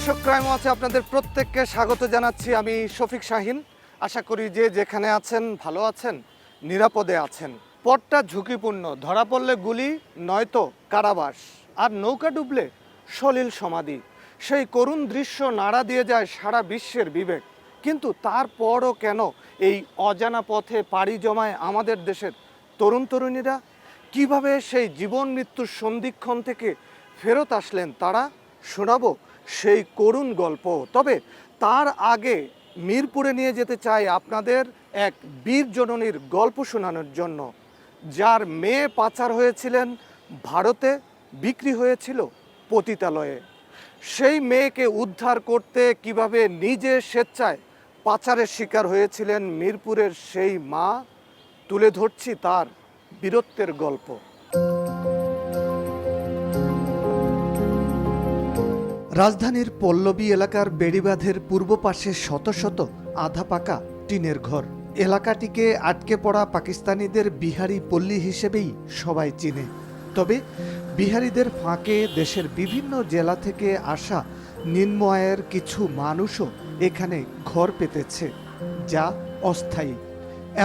দর্শক ক্রাইম ওয়াচে আপনাদের প্রত্যেককে স্বাগত জানাচ্ছি। আমি শফিক শাহিন। আশা করি যে যেখানে আছেন ভালো আছেন, নিরাপদে আছেন। পথটা ঝুঁকিপূর্ণ, ধরা পড়লে গুলি নয়তো কারাবাস, আর নৌকা ডুবলে সলিল সমাধি। সেই করুণ দৃশ্য নাড়া দিয়ে যায় সারা বিশ্বের বিবেক। কিন্তু তারপরও কেন এই অজানা পথে পাড়ি জমায় আমাদের দেশের তরুণ তরুণীরা? কিভাবে সেই জীবন মৃত্যুর সন্ধিক্ষণ থেকে ফেরত আসলেন তারা? শোনাবো সেই করুণ গল্প। তবে তার আগে মিরপুরে নিয়ে যেতে চাই আপনাদের এক বীর জননীর গল্প শোনানোর জন্য, যার মেয়ে পাচার হয়েছিলেন ভারতে, বিক্রি হয়েছিল পতিতালয়ে। সেই মেয়েকে উদ্ধার করতে কিভাবে নিজে স্বেচ্ছায় পাচারের শিকার হয়েছিলেন মিরপুরের সেই মা, তুলে ধরছি তার বীরত্বের গল্প। রাজধানীর পল্লবী এলাকার বেড়িবাঁধের পূর্ব পাশে শত শত আধা পাকা টিনের ঘর। এলাকাটিকে আটকে পড়া পাকিস্তানিদের বিহারি পল্লী হিসেবেই সবাই চিনে। তবে বিহারিদের ফাঁকে দেশের বিভিন্ন জেলা থেকে আসা নিম্ন আয়ের কিছু মানুষও এখানে ঘর পেতেছে, যা অস্থায়ী।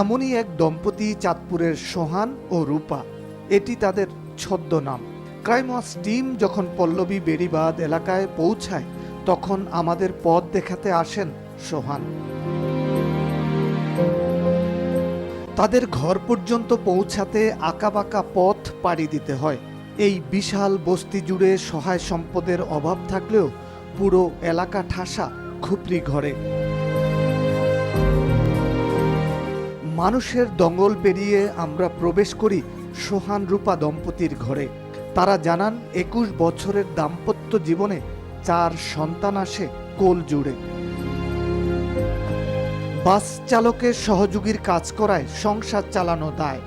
এমনই এক দম্পতি চাঁদপুরের সোহান ও রূপা, এটি তাদের ছদ্মনাম। ক্রাইম ওয়াচ টিম যখন পল্লবী বেড়িবাঁধ এলাকায় পৌঁছায়, তখন আমাদের পথ দেখাতে আসেন সোহান। তাদের ঘর পর্যন্ত পৌঁছাতে আঁকাবাঁকা পথ পাড়ি দিতে হয়। এই বিশাল বস্তি জুড়ে সহায় সম্পদের অভাব থাকলেও পুরো এলাকা ঠাসা খুপড়ি ঘরে। মানুষের দঙ্গল পেরিয়ে আমরা প্রবেশ করি সোহান রূপা দম্পতির ঘরে। তারা জানান 21 বছরের দাম্পত্য জীবনে 4 সন্তান আসে কোল জুড়ে। বাস চালকের সহযোগীর কাজ করায় সংসার চালানো দায়,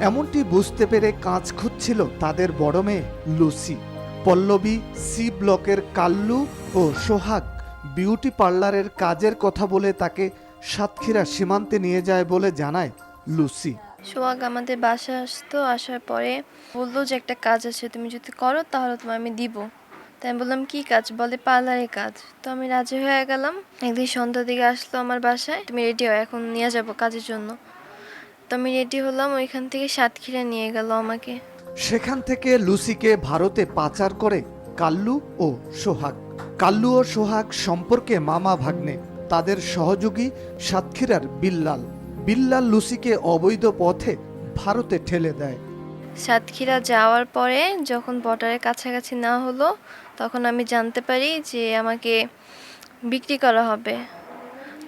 এমনটি বুঝতে পেরে কাজ খুঁজছিল তাদের বড় মেয়ে লুসি। পল্লবী সি ব্লকের কাল্লু ও সোহাগ বিউটি পার্লারের কাজের কথা বলে তাকে সাতক্ষীরা সীমান্তে নিয়ে যায় বলে জানায় লুসি। সোহাগ আমাদের বাসায় আসতো, আসার পরে বললো যে একটা কাজ আছে, তুমি যদি করো তাহলে তোমার আমি দিব। তাই আমি বললাম কি কাজ? বলে পার্লারের কাজ। তো আমি রাজি হয়ে গেলাম। একদিন সন্ধ্যার দিকে আসলো আমার বাসায়, তুমি রেডি হও, এখন নিয়ে যাব কাজের জন্য। তো আমি রেডি হলাম, ওইখান থেকে সাতক্ষীরা নিয়ে গেল আমাকে। সেখান থেকে লুসিকে ভারতে পাচার করে কাল্লু ও সোহাগ। কাল্লু ও সোহাগ সম্পর্কে মামা ভাগ্নে। তাদের সহযোগী সাতক্ষীরার বিল্লাল। বিল্লাল লুসিকে অবৈধ পথে ভারতে ঠেলে দেয়। সাতক্ষীরা যাওয়ার পরে যখন বর্ডারের কাছাকাছি না হলো, তখন আমি জানতে পারি যে আমাকে বিক্রি করা হবে।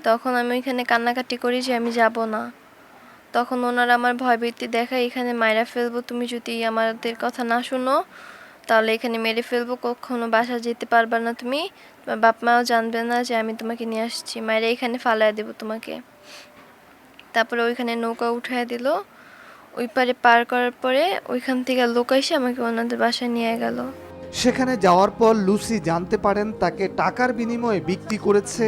তখন আমি ওইখানে কান্নাকাটি করি যে আমি যাব না। তখন ওনারা আমার ভয়ভীতি দেখায়, এখানে মায়েরা ফেলবো, তুমি যদি আমাদের কথা না শুনো তাহলে এখানে মেরে ফেলবো, কখনো বাসা যেতে পারবে না, তুমি তোমার বাপ মাও জানবে না যে আমি তোমাকে নিয়ে আসছি, মায়েরা এখানে ফালায় দেবো তোমাকে। তারপরে ওইখানে নৌকা উঠায় দিল। ওই পারে পার করার পরে ওইখান থেকে লোক এসে আমাকে ওনাদের বাসায় নিয়ে গেল। সেখানে যাওয়ার পর লুসি জানতে পারেন তাকে টাকার বিনিময়ে বিক্রি করেছে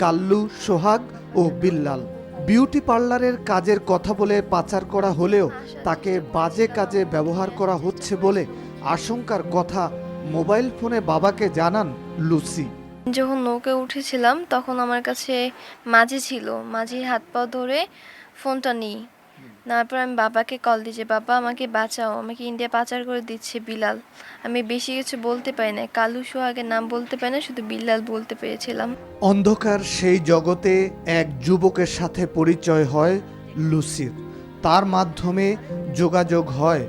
কাল্লু, সোহাগ ও বিল্লাল। বিউটি পার্লারের কাজের কথা বলে পাচার করা হলেও তাকে বাজে কাজে ব্যবহার করা হচ্ছে বলে আশঙ্কার কথা মোবাইল ফোনে বাবাকে জানান লুসি। যখন নৌকা উঠেছিলাম তখন আমার কাছে মাঝি ছিল, মাঝির হাত পা ধরে ফোনটা নিই। তারপর আমি বাবাকে কল দিই যে বাবা আমাকে বাঁচাও, আমাকে ইন্ডিয়া পাচার করে দিচ্ছে বিল্লাল। আমি বেশি কিছু বলতে পারি না, কালু সোহাগের নাম বলতে পারি না, শুধু বিল্লাল বলতে পেরেছিলাম। অন্ধকার সেই জগতে এক যুবকের সাথে পরিচয় হয় লুসির। তার মাধ্যমে যোগাযোগ হয়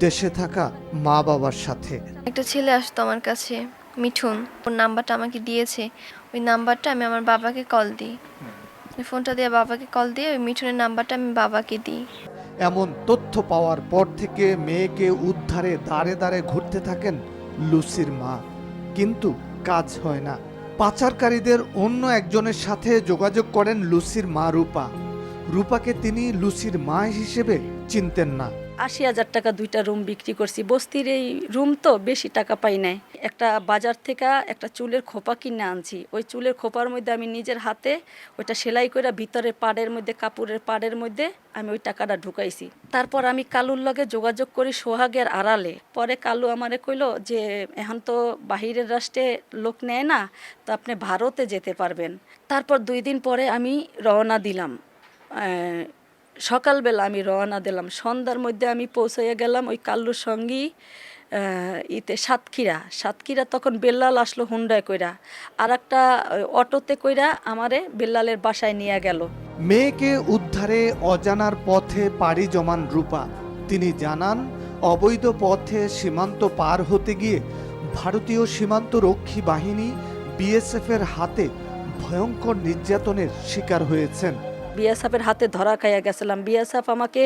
দেশে থাকা মা বাবার সাথে। একটা ছেলে আসতো আমার কাছে, মিঠুন, ওর নাম্বারটা আমাকে দিয়েছে। ওই নাম্বারটা আমি আমার বাবাকে কল দিই, ওই ফোনটা দিয়ে বাবাকে কল দিয়ে ওই মিঠুনের নাম্বারটা আমি বাবাকে দিই। এমন তথ্য পাওয়ার পর থেকে মেয়েকে উদ্ধারে দাঁড়ে দাঁড়ে ঘুরতে থাকেন লুসির মা, কিন্তু কাজ হয় না। পাচারকারীদের অন্য একজনের সাথে যোগাযোগ করেন লুসির মা রূপা। রূপাকে তিনি লুসির মা হিসেবে চিনতেন না। 80,000 টাকা 2টা রুম বিক্রি করছি। বস্তির এই রুম তো বেশি টাকা পাই নাই। একটা বাজার থেকে একটা চুলের খোপা কিনে আনছি। ওই চুলের খোপার মধ্যে আমি নিজের হাতে ওইটা সেলাই করে ভিতরে পাড়ের মধ্যে, কাপড়ের পাড়ের মধ্যে আমি ওই টাকাটা ঢুকাইছি। তারপর আমি কালুর লগে যোগাযোগ করি সোহাগের আড়ালে। পরে কালু আমারে কইলো যে এখন তো বাহিরের রাষ্ট্রে লোক নেয় না, তো আপনি ভারতে যেতে পারবেন। তারপর 2 দিন পরে আমি রওনা দিলাম। সকালবেলা আমি রওনা দিলাম, সন্ধ্যার মধ্যে আমি পৌঁছাইয়া গেলাম ওই কাল্লুর সঙ্গী সাতক্ষীরা। তখন বেল্লাল আসলো হুন্ডায় কইরা, আর একটা অটোতে কইরা আমারে বেল্লালের বাসায় নিয়ে গেল। মেয়েকে উদ্ধারে অজানার পথে পাড়ি জমান রূপা। তিনি জানান, অবৈধ পথে সীমান্ত পার হতে গিয়ে ভারতীয় সীমান্ত রক্ষী বাহিনী বিএসএফের হাতে ভয়ঙ্কর নির্যাতনের শিকার হয়েছেন। বিএসএফের হাতে ধরা খাইয়া গেছিলাম। বিএসএফ আমাকে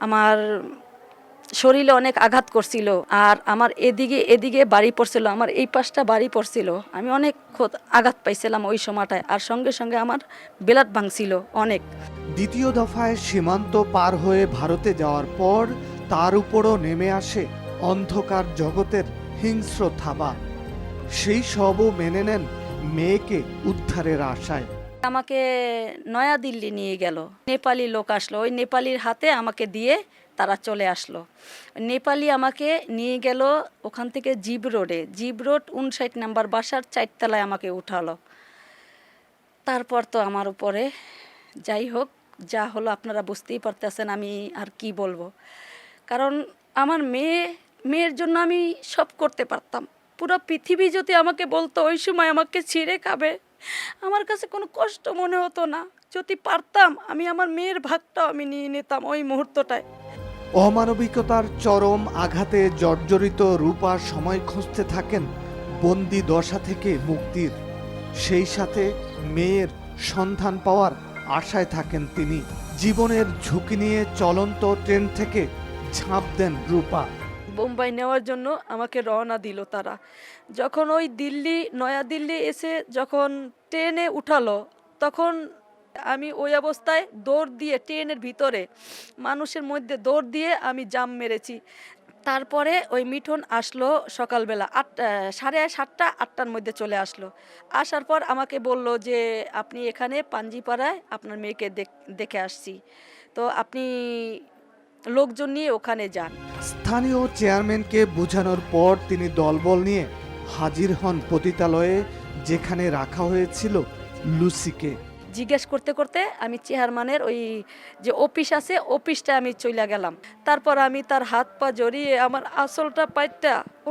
আমার শরীরে অনেক আঘাত করছিল, আর আমার এদিকে বাড়ি পড়ছিল, আমার এই পাশটা বাড়ি পড়ছিল। আমি অনেক আঘাত পাইছিলাম ওই সময়টায়, আর সঙ্গে সঙ্গে আমার বেলাট ভাঙছিল অনেক। দ্বিতীয় দফায় সীমান্ত পার হয়ে ভারতে যাওয়ার পর তার উপরও নেমে আসে অন্ধকার জগতের হিংস্র থাবা। সেই সবও মেনে নেন মেয়েকে উদ্ধারের আশায়। আমাকে নয়াদিল্লি নিয়ে গেল, নেপালি লোক আসলো, ওই নেপালির হাতে আমাকে দিয়ে তারা চলে আসলো। নেপালি আমাকে নিয়ে গেল ওখান থেকে জিব রোড 59 নাম্বার বাসার 4 তলায় আমাকে উঠালো। তারপর তো আমার উপরে যাই হোক যা হলো আপনারা বুঝতেই পারতেছেন, আমি আর কি বলবো। কারণ আমার মেয়ের জন্য আমি সব করতে পারতাম। পুরো পৃথিবী যদি আমাকে বলতো ওই সময় আমাকে ছিঁড়ে খাবে, আমার কাছে কোনো কষ্ট মনে হতো না। যদি পারতাম আমি আমার মেয়ের ভাগটাও আমি নিয়ে নিতাম ওই মুহূর্তটায়। অমানবিকতার চরম আঘাতে জর্জরিত রূপা সময় খুঁজতে থাকেন বন্দি দশা থেকে মুক্তির। সেই সাথে মেয়ের সন্ধান পাওয়ার আশায় থাকেন তিনি। জীবনের ঝুঁকি নিয়ে চলন্ত ট্রেন থেকে ঝাঁপ দেন রূপা। বোম্বাই নেওয়ার জন্য আমাকে রওনা দিল তারা। যখন ওই নয়াদিল্লি এসে যখন ট্রেনে উঠালো, তখন আমি ওই অবস্থায় দৌড় দিয়ে ট্রেনের ভিতরে মানুষের মধ্যে দৌড় দিয়ে আমি জাম মেরেছি। তারপরে ওই মিঠুন আসলো সকালবেলা 7:30-8টার মধ্যে চলে আসলো। আসার পর আমাকে বলল যে আপনি এখানে পাঞ্জিপাড়ায় আপনার মেয়েকে দেখে আসছি, তো আপনি লোকজন নিয়ে ওখানে যান। স্থানীয় চেয়ারম্যানকে বোঝানোর পর তিনি দলবল নিয়ে হাজির হন পতিতালয়ে, যেখানে রাখা হয়েছিল লুসিকে। জিজ্ঞেস করতে করতে আমি চেয়ারম্যানের ওই যে অফিস আছে অফিসটা আমি চলে গেলাম। তারপর আমি তার হাত পা জড়িয়ে আমার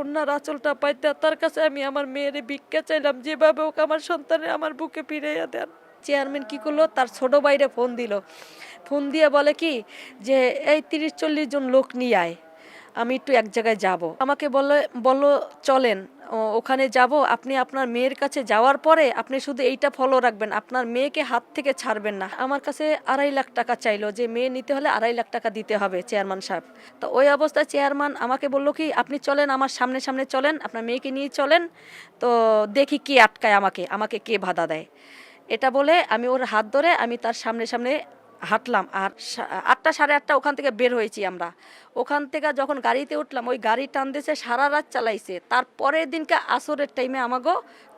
ওনার আঁচলটা পাইতা তার কাছে আমি আমার মেয়েরে ভিক্ষা চাইলাম, যেভাবে ওকে আমার সন্তানের আমার বুকে ফিরাইয়া দেন। চেয়ারম্যান কি করলো, তার ছোট ভাইরে ফোন দিয়ে বলে কি যে এই 30-40 জন লোক নিয়ে আয়, আমি একটু এক জায়গায় যাব। আমাকে বললো চলেন ওখানে যাব। আপনি আপনার মেয়ের কাছে যাওয়ার পরে আপনি শুধু এইটা ফলো রাখবেন, আপনার মেয়েকে হাত থেকে ছাড়বেন না। আমার কাছে 2.5 লাখ টাকা চাইলো, যে মেয়ে নিতে হলে 2.5 লাখ টাকা দিতে হবে চেয়ারম্যান সাহেব। তো ওই অবস্থায় চেয়ারম্যান আমাকে বললো কি আপনি চলেন আমার সামনে চলেন, আপনার মেয়েকে নিয়ে চলেন, তো দেখি কে আটকায় আমাকে কে বাধা দেয়। এটা বলে আমি ওর হাত ধরে আমি তার সামনে হাঁটলাম। আর 8টা 8:30 ওখান থেকে বের হয়েছি আমরা। ওখান থেকে যখন গাড়িতে উঠলাম, ওই গাড়ি টান দিয়েছে, সারা রাত চালাইছে। তারপরের দিনকে আসরের টাইমে আমাকে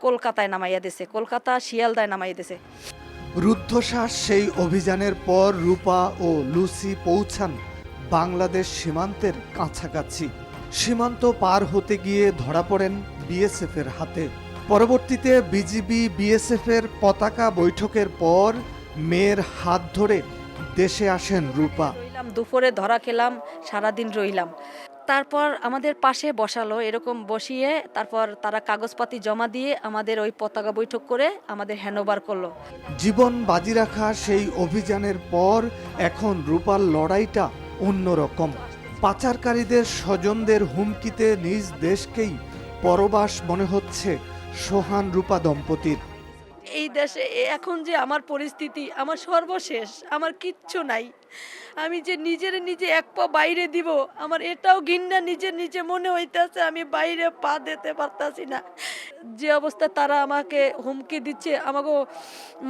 কলকাতায় নামাইয়া দিয়েছে, কলকাতা শিয়ালদায় নামাইয়া দিয়েছে। রুদ্ধশ্বাস সেই অভিযানের পর রূপা ও লুসি পৌঁছান বাংলাদেশ সীমান্তের কাছাকাছি। সীমান্ত পার হতে গিয়ে ধরা পড়েন বিএসএফের হাতে। পরবর্তীতে বিজিবি বিএসএফের পতাকা বৈঠকের পর মেয়ের হাত ধরে দেশে আসেন রূপা। দুপুরে ধরা খেলাম, সারাদিন রইলাম। তারপর আমাদের পাশে বসালো, এরকম বসিয়ে তারপর তারা কাগজপাতি জমা দিয়ে আমাদের ওই পতাকা বৈঠক করে আমাদের হ্যান্ডওভার করলো। জীবন বাজি রাখা সেই অভিযানের পর এখন রূপার লড়াইটা অন্যরকম। পাচারকারীদের স্বজনদের হুমকিতে নিজ দেশকেই পরবাস মনে হচ্ছে সোহান রূপা দম্পতির। এই দেশে এখন যে আমার পরিস্থিতি, আমার সর্বশেষ, আমার কিচ্ছু নাই। আমি যে নিজে এক পা বাইরে দিব, আমার এটাও ঘৃণা নিজে মনে হইতেছে। আমি বাইরে পা দিতে পারতাছি না। যে অবস্থায় তারা আমাকে হুমকি দিচ্ছে, আমাকে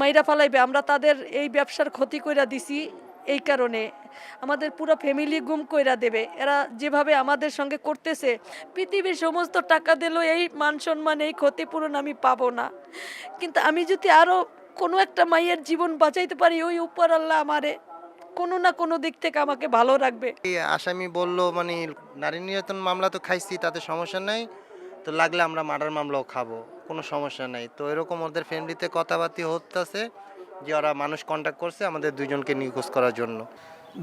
মাইরা ফালাইবে, আমরা তাদের এই ব্যবসার ক্ষতি কইরা দিছি, এই কারণে আমাদের পুরো ফ্যামিলি গুম কইরা দেবে। এরা যেভাবে আমাদের সঙ্গে করতেছে, পৃথিবীর সমস্ত টাকা দিলেও এই মান সম্মান, এই ক্ষতিপূরণ আমি পাবো না। কিন্তু আমি যদি আরও কোনো একটা মায়ের জীবন বাঁচাইতে পারি, ওই উপর আল্লাহ আমারে কোনো না কোনো দিক থেকে আমাকে ভালো রাখবে। এই আসামি বলল মানে নারী নির্যাতন মামলা তো খাইছি, তাতে সমস্যা নাই, তো লাগলে আমরা মার্ডার মামলাও খাবো, কোনো সমস্যা নাই। তো এরকম ওদের ফ্যামিলিতে কথাবার্তা হতেছে যে ওরা মানুষ কন্ট্যাক্ট করছে আমাদের দুইজনকে নিখোঁজ করার জন্য।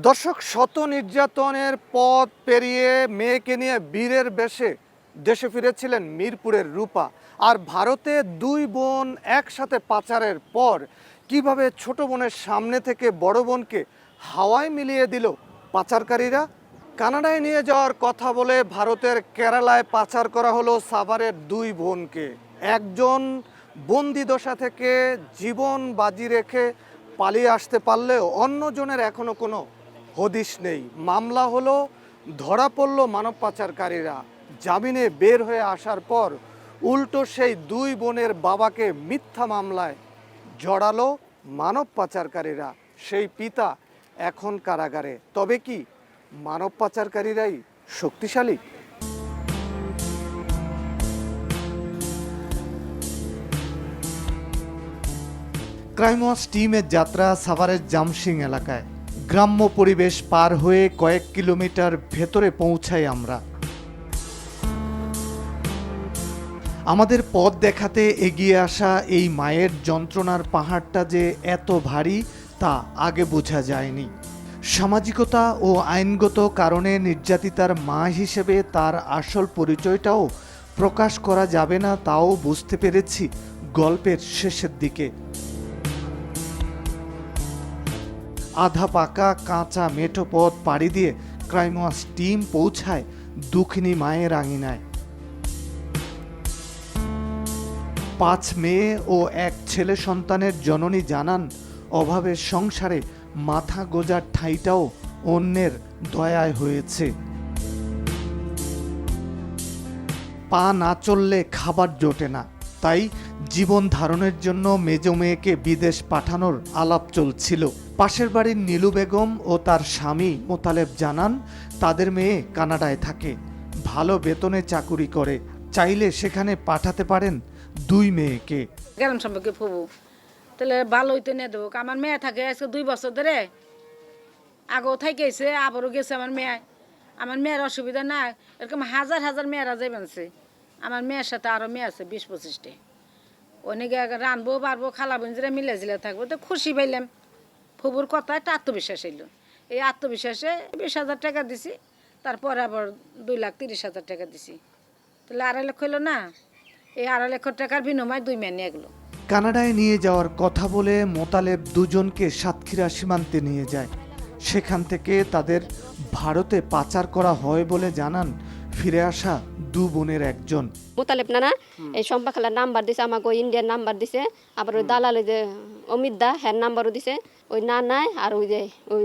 দর্শক, শত নির্যাতনের পথ পেরিয়ে মেয়েকে নিয়ে বীরের বেশে দেশে ফিরেছিলেন মিরপুরের রূপা। আর ভারতে দুই বোন একসাথে পাচারের পর কিভাবে ছোট বোনের সামনে থেকে বড় বোনকে হাওয়ায় মিলিয়ে দিল পাচারকারীরা। কানাডায় নিয়ে যাওয়ার কথা বলে ভারতের কেরালায় পাচার করা হলো সাভারের দুই বোনকে। একজন বন্দিদশা থেকে জীবন বাজি রেখে পালিয়ে আসতে পারলেও অন্যজনের এখনো কোনো হদিশ নেই। মামলা হলো, ধরা পড়ল মানব পাচারকারীরা। জামিনে বের হয়ে আসার পর উল্টো সেই দুই বোনের বাবাকে মিথ্যা মামলায় জড়ালো মানব পাচারকারীরা। সেই পিতা এখন কারাগারে। তবে কি মানব পাচারকারীরাই শক্তিশালী? ক্রাইম ওয়াচ টিমের যাত্রা সাভারের জামসিং এলাকায়। গ্রাম্য পরিবেশ পার হয়ে কয়েক কিলোমিটার ভেতরে পৌঁছাই আমরা। আমাদের পথ দেখাতে এগিয়ে আসা এই মায়ের যন্ত্রণার পাহাড়টা যে এত ভারী তা আগে বোঝা যায়নি। সামাজিকতা ও আইনগত কারণে নির্যাতিতার মা হিসেবে তার আসল পরিচয়টাও প্রকাশ করা যাবে না, তাও বুঝতে পেরেছি গল্পের শেষের দিকে। আধা পাকা কাঁচা মেঠো পথ পাড়ি দিয়ে ক্রাইম ওয়াচ টিম পৌঁছায় দুঃখিনী মায়ের আঙিনায়। 5 মেয়ে ও এক ছেলে সন্তানের জননী জানান, অভাবের সংসারে মাথা গোজার ঠাঁইটাও অন্যের দয়ায় হয়েছে। পা না চললে খাবার জোটে না, তাই জীবন ধারণের জন্য মেজ মেয়েকে বিদেশ পাঠানোর আলাপ চলছিল। পাশের বাড়ির নীলু বেগম ও তার স্বামী মোতালেব জানান, তাদের মেয়ে কানাডায় থাকে, ভালো বেতনে চাকুরি করে, চাইলে সেখানে পাঠাতে পারেন দুই মেয়েকে। গ্রাম সম্পর্কে ফুবু তাহলে ভালোই তো নিয়ে দেবো। আমার মেয়ে থাকে আজকে 2 বছর ধরে, আগেও থাকেছে আবারও গেছে আমার মেয়ে। আমার মেয়ের অসুবিধা না, এরকম হাজার হাজার মেয়েরা যাইবেনছে। আমার মেয়ের সাথে আরও মেয়ে আছে 20-25টা। অনেকে রানবো পারবো, খালা বোনজিরা মিলে জিলে থাকবো, তো খুশি পাইলাম। ফুবুর কথা একটা আত্মবিশ্বাস এলো। এই আত্মবিশ্বাসে 20,000 টাকা দিছি, তারপরে আবার 2,30,000 টাকা দিছি, তাহলে 2.5 লক্ষ হইলো না। এই 2.5 লক্ষ টাকার বিনিময়ে 2 মেয়ে নিয়ে গেলো। কানাডায় নিয়ে যাওয়ার কথা বলে মোতালেব দুজনকে সাতক্ষীরা সীমান্তে নিয়ে যায়। সেখান থেকে তাদের ভারতে পাচার করা হয় বলে জানান ফিরে আসা দু বোনের একজন। মোতালেব নানা এই শম্পা খালার নাম্বার দিছে, আমাকে ওই ইন্ডিয়ার নাম্বার দিছে, আবার ওই দালালে যে অমিত দা হ্যার নাম্বারও দিছে। ওই নানায় আর ওই যে ওই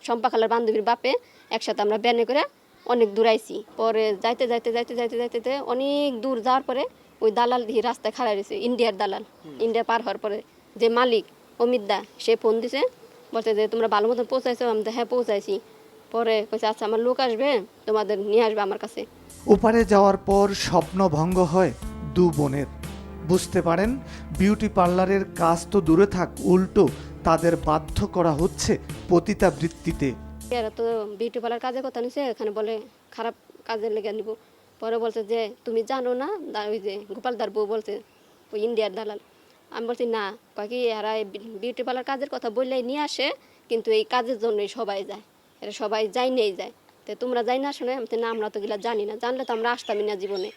শম্পা খালার বান্ধবীর বাপে একসাথে আমরা ব্যানে করে অনেক দূর আইছি। পরে যাইতে যাইতে যাইতে যাইতে যাইতে অনেক দূর যাওয়ার পরে ওই দালাল দিয়ে রাস্তায় খাড়া রয়েছে, ইন্ডিয়ার দালাল। ইন্ডিয়া পার হওয়ার পরে যে মালিক অমিত দা, সে ফোন দিছে, বলছে যে তোমরা ভালো মতন পৌঁছাইছো। আমি হ্যাঁ পৌঁছাইছি। পরে কইছে আচ্ছা আমার লোক আসবে, তোমাদের নিয়ে আসবে আমার কাছে। ওপারে যাওয়ার পর স্বপ্নভঙ্গ হয় দু বোনের। বুঝতে পারেন বিউটি পার্লারের কাজ তো দূরে থাক, উল্টো তাদের বাধ্য করা হচ্ছে পতিতাবৃত্তিতে। এরা তো বিউটি পার্লার কাজের কথা নিছে, এখানে বলে খারাপ কাজের লেগে নিব। পরে বলছে যে তুমি জানো না, ওই যে গোপালদার বউ বলছে ওই ইন্ডিয়ার দালাল। আমি বলছি না, কয় কি এরা বিউটি পার্লার কাজের কথা বললেই নিয়ে আসে, কিন্তু এই কাজের জন্যই সবাই যায়, এরা সবাই যাই নিয়েই যায়। তো তোমরা যাই না শুনে, আমি না আমরা তো গেলা জানি না, জানলে তো আমরা আসতামই না জীবনে,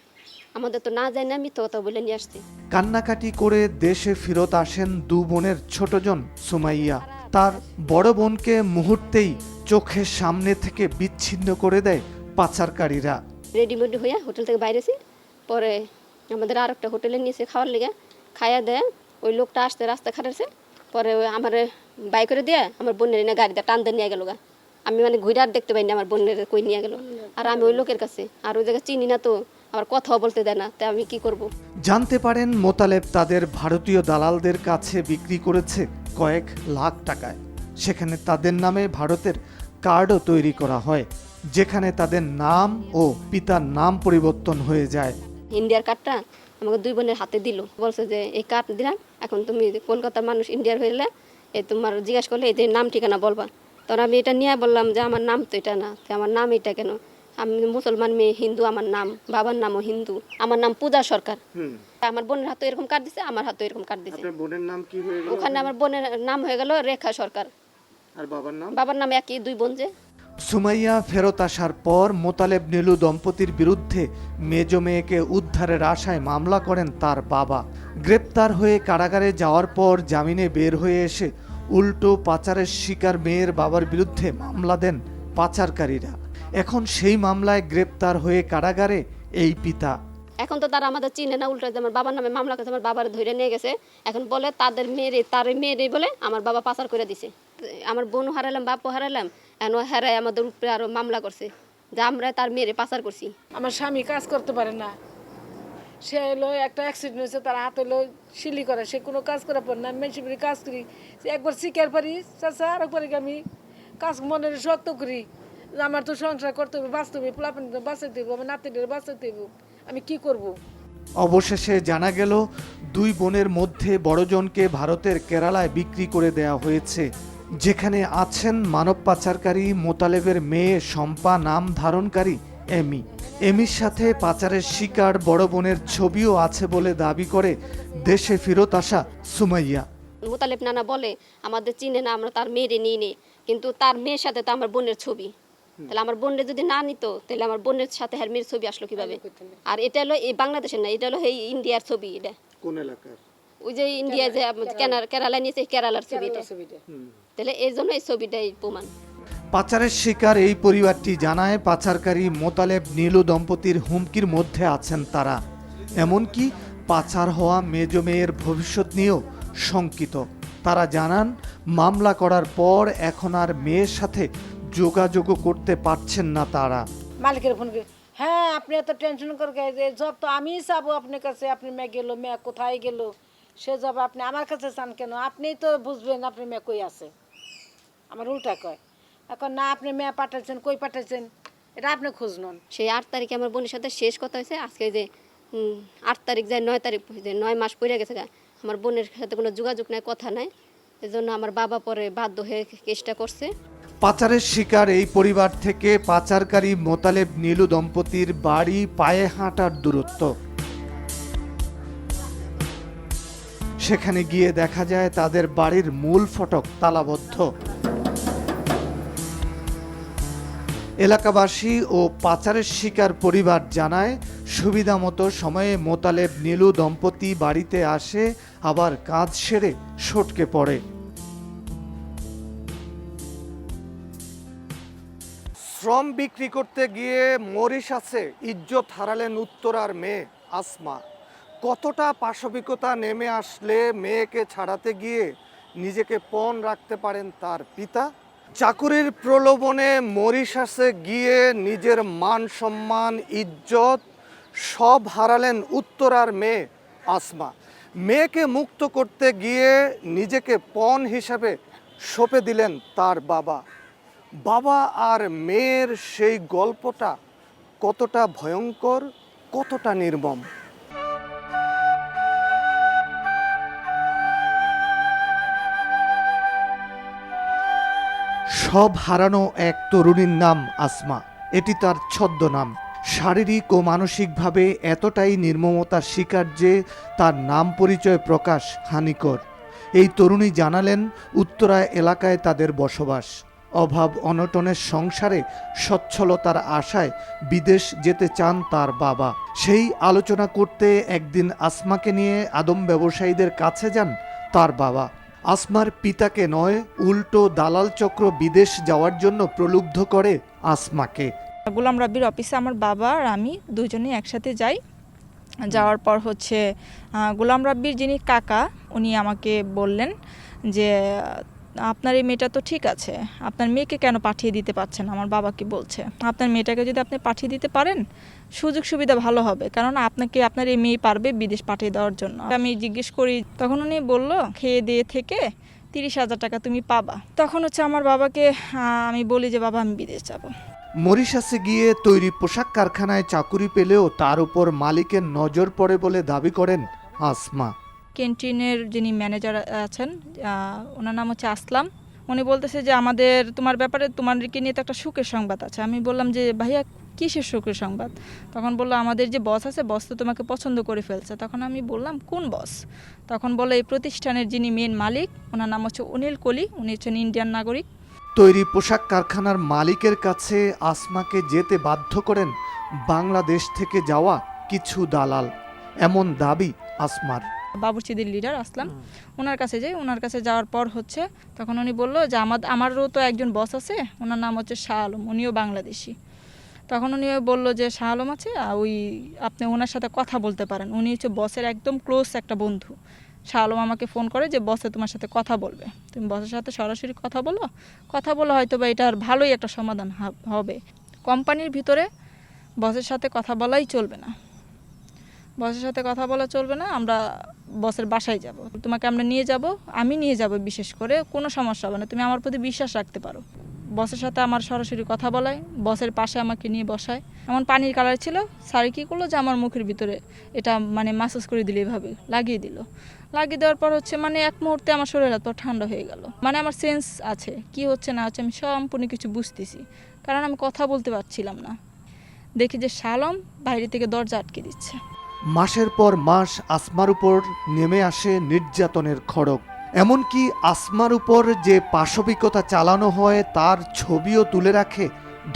আমাদের তো না যাই না, আমি তো কথা বলে নিয়ে আসছি। কান্নাকাটি করে দেশে ফেরত আসেন দু বোনের ছোটজন সুমাইয়া। তার বড় বোনকে মুহূর্তেই চোখের সামনে থেকে বিচ্ছিন্ন করে দেয় পাচারকারীরা। রেডিমেড হয়ে হোটেল থেকে বাইরেছি, পরে আমাদের আর একটা হোটেলে নিয়েছে খাওয়ার লেগে, খাইয়া দেয়। ওই লোকটা আসতে রাস্তা খাটাচ্ছে, পরে আমার বাই করে দিয়ে আমার বোনের এনে গাড়িতে টান দিয়ে নিয়ে গেল গা। আমি মানে ঘুরে আর দেখতে পাইনি আমার বোনের কই নিয়ে গেল। আর আমি ওই লোকের কাছে, আর ওই জায়গায় চিনি না তো, আমার কথাও বলতে দেয় না, তাই আমি কি করব। জানতে পারেন মোতালেব তাদের ভারতীয় দালালদের কাছে বিক্রি করেছে কয়েক লাখ টাকায়। সেখানে তাদের নামে ভারতের কার্ডও তৈরি করা হয়, যেখানে তাদের নাম ও পিতার নাম পরিবর্তন হয়ে যায়। ইন্ডিয়ার কার্ডটা আমাকে 2 বোনের হাতে দিল, বলছে যে এই কার্ড দিলাম, এখন তুমি কলকাতার মানুষ ইন্ডিয়ার হইলে তোমার জিজ্ঞাসা করলে এই যে নাম ঠিকানা বলবা। তখন আমি এটা নিয়ে বললাম যে আমার নাম তো এটা না, আমার নাম এটা কেন, আমি মুসলমান মেয়ে, হিন্দু, আমার নাম, বাবার নামও হিন্দু, আমার নাম পূজা সরকার। আমার বোনের হাতে এরকম কার্ড দিছে, আমার হাতে এরকম কার্ড দিছে। আপনার বোনের নাম কি হয়ে গেল? ওখানে আমার বোনের নাম হয়ে গেল রেখা সরকার। আর বাবার নাম? বাবার নাম একই, 2 বোন যে। সুমাইয়া ফেরত আসার পর মোতালেব নীলু দম্পতির বিরুদ্ধে মেজ মেয়েকে উদ্ধারের আশায় মামলা করেন তার বাবা। গ্রেপ্তার হয়ে কারাগারে যাওয়ার পর জামিনে বের হয়ে এসে উল্টো পাচারের শিকার মেয়ের বাবার বিরুদ্ধে মামলা দেন পাচারকারীরা। এখন সেই মামলায় গ্রেপ্তার হয়ে কারাগারে এই পিতা। এখন তো তারা আমাদের চিনে না, উল্টো আমার বাবার নামে মামলা করছে, আমার বাবার ধরে নিয়ে গেছে। এখন বলে তাদের মেয়েরে, তার মেয়েরে বলে আমার বাবা পাচার করে দিছে। আমার বোনও হারালাম, বাপও হারালাম, এখন হারাই আমাদের উপরে আরো মামলা করছে যে আমরা তার মেয়েরে পাচার করছি। আমার স্বামী কাজ করতে পারে না, সে এলো একটা অ্যাক্সিডেন্ট হয়েছে, তার হাত হলো সিলি করে, সে কোনো কাজ করার পর না, আমি মেশিন কাজ করি, সে একবার শিকার পারি চাষা, আর একবার আমি কাজ মনের শক্ত করি, আমার তো সংসার করতে হবে, বাঁচতে হবে, পোলাপান বাঁচাইতে হবে, আমার নাতিদের বাঁচাইতে হবে, আমি কি করব। অবশেষে জানা গেল 2 বোনের মধ্যে বড়জনকে ভারতের কেরালায় বিক্রি করে দেয়া হয়েছে, যেখানে আছেন মানব পাচারকারী মোতালেবের মেয়ে শম্পা নাম ধারণকারী এমি। এমির সাথে পাচারের শিকার বড় বোনের ছবিও আছে বলে দাবি করে দেশে ফেরত আসা সুমাইয়া। মোতালেব নানা বলে আমাদের চিনে না, আমরা তার মেয়েরে নিয়ে নিই, কিন্তু তার মেয়ের সাথে তো আমার বোনের ছবি, তাহলে আমার বোনের যদি না নিত তাহলে আমার বোনের সাথে আর মেয়ের ছবি আসলো কিভাবে? আর এটা হলো এই বাংলাদেশের না, এটা হলো এই ইন্ডিয়ার ছবি। এটা কোন এলাকার? ওই যে ইন্ডিয়া যে কেরালা নিয়েছে, কেরালার ছবি এটা, তাহলে এই জন্য এই ছবিটাই প্রমাণ। পাচারের শিকার এই পরিবারটি জানায় পাচারকারী মোতালেব নীলু দম্পতির হুমকির মধ্যে আছেন তারা। এমনকি পাচার হওয়া মেজ মেয়ের ভবিষ্যৎ নিয়েও শঙ্কিত। তারা জানান মামলা করার পর এখন আর মেয়ের সাথে যোগাযোগও করতে পারছেন না তারা। মালিকের ফোন করে, হ্যাঁ আপনি এত টেনশন করে জব তো আমিই চাবো আপনার কাছে, আপনি মেয়ে গেল, মেয়ে কোথায় গেল, সে জব আপনি আমার কাছে চান কেন? আপনিই তো বুঝবেন আপনি মেয়ে কই আছে। আমার উল্টা কয়, এখন না আপনি মেয়ে পাঠাচ্ছেন, কই পাঠাচ্ছেন, এটা আপনি খোঁজ নন। সেই 8 তারিখে আমার বোনের সাথে শেষ কথা হয়েছে, আজকে যে 8 তারিখ যায় 9 তারিখ, 9 মাস পড়ে গেছে, আমার বোনের সাথে কোনো যোগাযোগ নাই, কথা নাই। এজন্য আমার বাবা পরে বাধ্য হয়ে কেসটা করছে। পাচারের শিকার এই পরিবার থেকে পাচারকারী মোতালেব নীলু দম্পতির বাড়ি পায়ে হাঁটার দূরত্ব। সেখানে গিয়ে দেখা যায় তাদের বাড়ির মূল ফটক তালাবদ্ধ। এলাকাবাসী ও পাচারের শিকার পরিবার জানায় সুবিধামতো সময়ে মোতালেব নীলু দম্পতি বাড়িতে আসে, আবার কাজ সেরে সটকে পড়ে। শ্রম বিক্রি করতে গিয়ে মরিশাসে ইজ্জত হারালেন উত্তরার মেয়ে আসমা। কতটা পাশবিকতা নেমে আসলে মেয়েকে ছাড়াতে গিয়ে নিজেকে পণ রাখতে পারেন তার পিতা। চাকুরির প্রলোভনে মরিশাসে গিয়ে নিজের মান সম্মান ইজ্জত সব হারালেন উত্তরার মেয়ে আসমা। মেয়েকে মুক্ত করতে গিয়ে নিজেকে পণ হিসাবে সঁপে দিলেন তার বাবা। বাবা আর মেয়ের সেই গল্পটা কতটা ভয়ঙ্কর, কতটা নির্মম। সব হারানো এক তরুণীর নাম আসমা। এটি তার ছদ্মনাম। শারীরিক ও মানসিকভাবে এতটাই নির্মমতার শিকার যে তার নাম পরিচয় প্রকাশ হানিকর। এই তরুণী জানালেন উত্তরা এলাকায় তাদের বসবাস। অভাব অনটনের সংসারে সচ্ছলতার আশায় বিদেশ যেতে চান তার বাবা। সেই আলোচনা করতে একদিন আসমাকে নিয়ে আদম ব্যবসায়ীদের কাছে যান তার বাবা। আসমার পিতাকে নয়, উল্টো দালাল চক্র বিদেশ যাওয়ার জন্য প্রলুব্ধ করে আসমাকে। গোলাম রাব্বির অফিসে আমার বাবা আর আমি দুজনেই একসাথে যাই। যাওয়ার পর হচ্ছে গোলাম রাব্বির যিনি কাকা উনি আমাকে বললেন যে আপনার এই মেয়েটা তো ঠিক আছে, আপনার মেয়েকে কেন পাঠিয়ে দিতে পারছেন? আমার বাবাকে বলছে আপনার মেয়েটাকে যদি আপনি পাঠিয়ে দিতে পারেন সুযোগ সুবিধা ভালো হবে, কারণ আপনাকে আপনার এই মেয়ে পারবে বিদেশ পাঠিয়ে দেওয়ার জন্য। আমি জিজ্ঞেস করি, তখন উনি বলল খেয়ে দিয়ে থেকে 30,000 টাকা তুমি পাবা। তখন হচ্ছে আমার বাবাকে আমি বলি যে বাবা আমি বিদেশ যাব। মরিশাসে গিয়ে তৈরি পোশাক কারখানায় চাকুরি পেলেও তার উপর মালিকের নজর পড়ে বলে দাবি করেন আসমা। ক্যান্টিনের যিনি ম্যানেজার আছেন ওনার নাম হচ্ছে আসলাম। উনি বলতেছে যে আমাদের তোমার ব্যাপারে তোমাদেরকে নিয়ে তো একটা সুখের সংবাদ আছে। আমি বললাম যে ভাইয়া কিসের সুখের সংবাদ? তখন বললো আমাদের যে বস আছে বস তো তোমাকে পছন্দ করে ফেলছে। তখন আমি বললাম কোন বস? তখন বলে এই প্রতিষ্ঠানের যিনি মেন মালিক ওনার নাম হচ্ছে অনিল কোহলি, উনি হচ্ছেন ইন্ডিয়ান নাগরিক। তৈরি পোশাক কারখানার মালিকের কাছে আসমাকে যেতে বাধ্য করেন বাংলাদেশ থেকে যাওয়া কিছু দালাল, এমন দাবি আসমার। বাবুর্চিদের লিডার আসলাম, ওনার কাছে যাই। ওনার কাছে যাওয়ার পর হচ্ছে তখন উনি বললো যে আমারও তো একজন বস আছে, ওনার নাম হচ্ছে শাহ আলম, উনিও বাংলাদেশি। তখন উনি বললো যে শাহ আলম আছে, ওই আপনি ওনার সাথে কথা বলতে পারেন, উনি হচ্ছে বসের একদম ক্লোজ একটা বন্ধু। শাহ আলম আমাকে ফোন করে যে বসে তোমার সাথে কথা বলবে, তুমি বসের সাথে সরাসরি কথা বলো হয়তো বা এটার ভালোই একটা সমাধান হবে। কোম্পানির ভিতরে বসের সাথে কথা বলাই চলবে না, বসের সাথে কথা বলা চলবে না, আমরা বসের বাসায় যাব, তোমাকে আমরা নিয়ে যাব, আমি নিয়ে যাব, বিশেষ করে কোনো সমস্যা হবে না, তুমি আমার প্রতি বিশ্বাস রাখতে পারো। বসের সাথে আমার সরাসরি কথা বলায়, বসের পাশে আমাকে নিয়ে বসায়। এমন পানির কালার ছিল, স্যার কী করলো যে আমার মুখের ভিতরে এটা মানে মাসাজ করে দিল, এভাবে লাগিয়ে দেওয়ার পর হচ্ছে মানে এক মুহূর্তে আমার শরীর এত ঠান্ডা হয়ে গেল। মানে আমার সেন্স আছে কি হচ্ছে না হচ্ছে আমি সম্পূর্ণ কিছু বুঝতেছি, কারণ আমি কথা বলতে পারছিলাম না। দেখি যে শাহ আলম বাইরে থেকে দরজা আটকে দিচ্ছে। মাসের পর মাস আসমার উপর নেমে আসে নির্যাতনের খড়গ। এমনকি আসমার উপর যে পাশবিকতা চালানো হয় তার ছবিও তুলে রাখে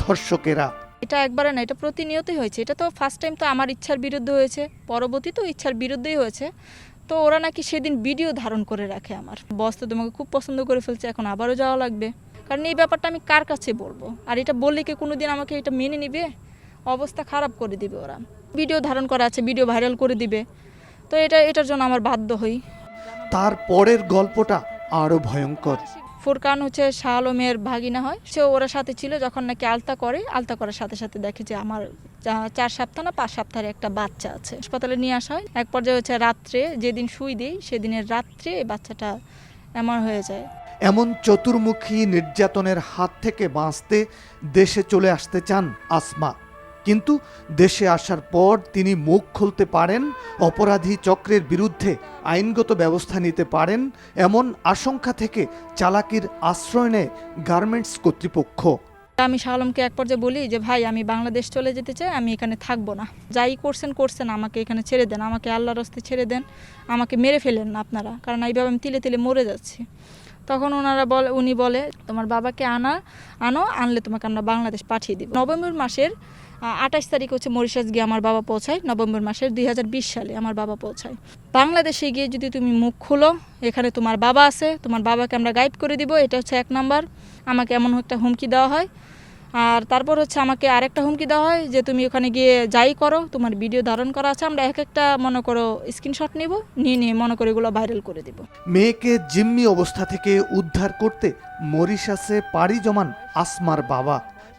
ধর্ষকেরা। এটা একবারে না, এটা প্রতিনিয়তই হয়েছে। এটা তো ফার্স্ট টাইম তো আমার ইচ্ছার বিরুদ্ধে হয়েছে, পরবর্তী তো ইচ্ছার বিরুদ্ধেই হয়েছে। তো ওরা নাকি সেদিন ভিডিও ধারণ করে রাখে আমার। বস তো তোমাকে খুব পছন্দ করে ফেলছে, এখন আবারও যাওয়া লাগবে। কারণ এই ব্যাপারটা আমি কার কাছে বলবো? আর এটা বললে কি কোনোদিন আমাকে এটা মেনে নিবে? অবস্থা খারাপ করে দিবে ওরা। ভিডিও ধারণ করা আছে, ভিডিও ভাইরাল করে দিবে। তো এটার জন্য আমার বাধ্য হই। তার পরের গল্পটা আরো ভয়ঙ্কর। ফুরকান হচ্ছে শাহ আলমের ভাগিনা হয়, সে ওরা সাথে ছিল যখন নাকি আলতা করার সাথে সাথে দেখে যে আমার 4 সপ্তাহ না 5 সপ্তাহের একটা বাচ্চা আছে। হাসপাতালে নিয়ে আসা হয়। এক পর্যায়ে হচ্ছে রাত্রে যেদিন শুই দিই সেদিনের রাত্রে এই বাচ্চাটা এমন হয়ে যায়। এমন চতুর্মুখী নির্যাতনের হাত থেকে বাঁচতে দেশে চলে আসতে চান আসমা, কিন্তু দেশে আসার পর তিনি মুখ খুলতে পারেন, অপরাধী চক্রের বিরুদ্ধে আইনগত ব্যবস্থা নিতে পারেন, এমন আশঙ্কা থেকে চালাকির আশ্রয় নেয় গার্মেন্টস কর্তৃপক্ষ। আমি শাহ আলমকে এক পর্যায়ে বলি যে ভাই আমি বাংলাদেশ চলে যেতে চাই, আমি এখানে থাকবো না, যাই করছেন আমাকে এখানে ছেড়ে দেন, আমাকে আল্লাহর রাস্তায় ছেড়ে দেন, আমাকে মেরে ফেলেন না আপনারা, কারণ এইভাবে আমি তিলে তিলে মরে যাচ্ছি। তখন উনি বলে তোমার বাবাকে আনলে তোমাকে আমরা বাংলাদেশ পাঠিয়ে দিব। নভেম্বর মাসের 28 তারিখ হচ্ছে মরিশাস গিয়ে আমার বাবা পৌঁছায়। নভেম্বর মাসের 2020 সালে আমার বাবা পৌঁছায়। বাংলাদেশে গিয়ে যদি তুমি মুখ খুলো এখানে তোমার বাবা আছে, তোমার বাবাকে আমরা গাইড করে দিব, এটা হচ্ছে 1 নাম্বার। আমাকে এমন একটা হুমকি দেওয়া হয়। আর তারপর হচ্ছে আমাকে আরেকটা হুমকি দেওয়া হয় যে তুমি ওখানে গিয়ে যাই করো, তোমার ভিডিও ধারণ করা আছে, আমরা এক একটা মনে করো স্ক্রিনশট নিয়ে মনে করে এগুলো ভাইরাল করে দিব। মেয়েকে জিম্মি অবস্থা থেকে উদ্ধার করতে মরিশাসে পাড়ি জমান আসমার বাবা।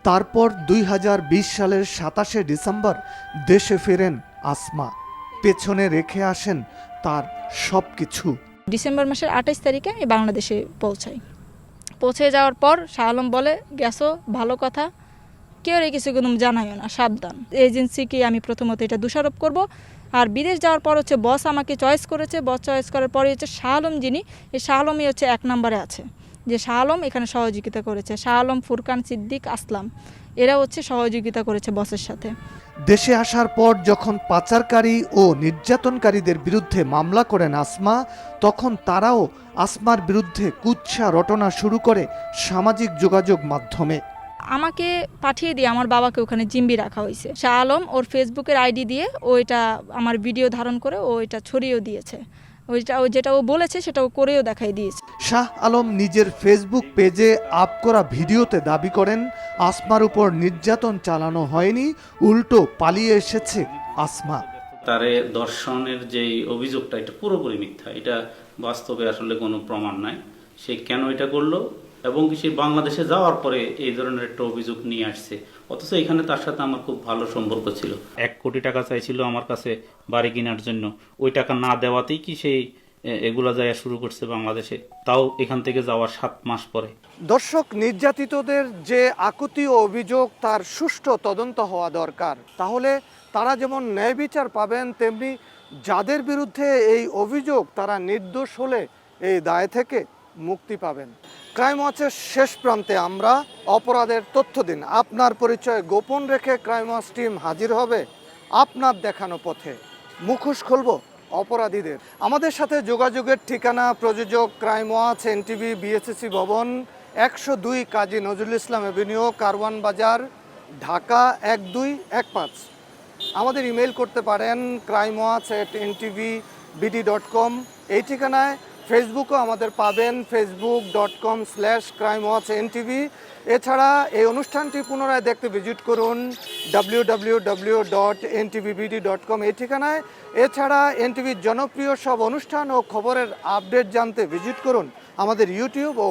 তারপর 2020 সালের 27শে ডিসেম্বর দেশে ফেরেন আসমা। পেছনে রেখে আসেন তার সব কিছু। ডিসেম্বর মাসের 28 তারিখে আমি বাংলাদেশে পৌঁছে যাওয়ার পর শাহ আলম বলে গেছো ভালো কথা, কেউ কিছু কোনো জানাইও না, সাবধান। এজেন্সিকে আমি প্রথমত এটা দোষারোপ করব। আর বিদেশ যাওয়ার পর হচ্ছে বস আমাকে চয়েস করেছে, বস চয়েস করার পরে হচ্ছে শাহ আলম যিনি, এই শাহ আলমই হচ্ছে 1 নম্বরে আছে, যে শাহ আলম এখানে সহযোগিতা করেছে। শাহ আলম, ফুরকান, সিদ্দিক, আসলাম এরা হচ্ছে সহযোগিতা করেছে বসের সাথে। দেশে আসার পর যখন পাচারকারী ও নির্যাতনকারীদের বিরুদ্ধে মামলা করেন আসমা, তখন তারাও আসমার বিরুদ্ধে কুৎসা রটনা শুরু করে সামাজিক যোগাযোগ মাধ্যমে। আমাকে পাঠিয়ে দিয়ে আমার বাবাকে ওখানে জিম্বি রাখা হয়েছে। শাহ আলম ওর ফেসবুকের আইডি দিয়ে ও এটা আমার ভিডিও ধারণ করে ও এটা ছড়িয়েও দিয়েছে। যেটা ও বলেছে সেটা ও করেও দেখাই দিয়েছে। শাহ আলম নিজের ফেসবুক পেজে আপ করা ভিডিওতে দাবি করেন আসমার উপর নির্যাতন চালানো হয়নি, উল্টো পালিয়ে এসেছে আসমা। তারে দর্শনের যে অভিযোগটা এটা পুরোপুরি মিথ্যা, এটা বাস্তবে আসলে কোনো প্রমাণ নাই। সে কেন এটা করলো এবং সে বাংলাদেশে যাওয়ার পরে এই ধরনের একটা অভিযোগ নিয়ে আসছে, অথচ এখানে তার সাথে আমার খুব ভালো সম্পর্ক ছিল। 1 কোটি টাকা চাইছিল আমার কাছে বাড়ি কেনার জন্য, ওই টাকা না দেওয়াতেই কি সেই এগুলা যাওয়া শুরু করছে বাংলাদেশে, তাও এখান থেকে যাওয়ার 7 মাস পরে। দর্শক, নির্যাতিতদের যে আকুতি ও অভিযোগ তার সুষ্ঠু তদন্ত হওয়া দরকার। তাহলে তারা যেমন ন্যায় বিচার পাবেন, তেমনি যাদের বিরুদ্ধে এই অভিযোগ তারা নির্দোষ হলে এই দায় থেকে মুক্তি পাবেন। ক্রাইম ওয়াচের শেষ প্রান্তে আমরা অপরাধের তথ্য দিন। আপনার পরিচয় গোপন রেখে ক্রাইম ওয়াচ টিম হাজির হবে আপনার দেখানো পথে। মুখোশ খুলব অপরাধীদের। আমাদের সাথে যোগাযোগের ঠিকানা প্রযোজক ক্রাইম ওয়াচ, এনটিভি, বিএসসি ভবন, 102 কাজী নজরুল ইসলাম এভিনিউ, কারওয়ান বাজার, ঢাকা 1215। আমাদের ইমেল করতে পারেন crimewatch@ntvbd.com। এই ঠিকানায় ফেসবুকও আমাদের পাবেন, facebook.com/crimewatchntv। এছাড়া এই অনুষ্ঠানটি পুনরায় দেখতে ভিজিট করুন www.ntvbd.com এই ঠিকানায়। এছাড়া এনটিভির জনপ্রিয় সব অনুষ্ঠান ও খবরের আপডেট জানতে ভিজিট করুন আমাদের ইউটিউব ও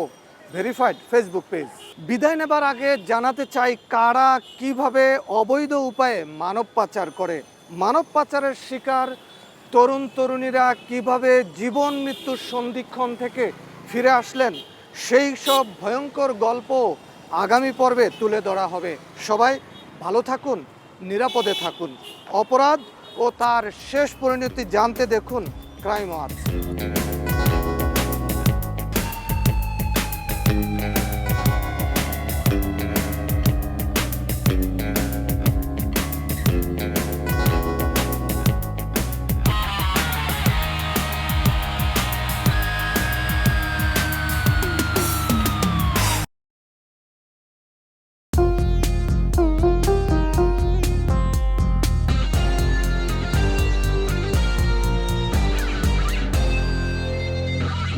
ভেরিফাইড ফেসবুক পেজ। বিদায় নেবার আগে জানাতে চাই কারা কিভাবে অবৈধ উপায়ে মানব পাচার করে, মানব পাচারের শিকার তরুণ তরুণীরা কিভাবে জীবন মৃত্যুর সন্ধিক্ষণ থেকে ফিরে আসলেন, সেই সব ভয়ঙ্কর গল্প আগামী পর্বে তুলে ধরা হবে। সবাই ভালো থাকুন, নিরাপদে থাকুন। অপরাধ ও তার শেষ পরিণতি জানতে দেখুন ক্রাইম ওয়াচ।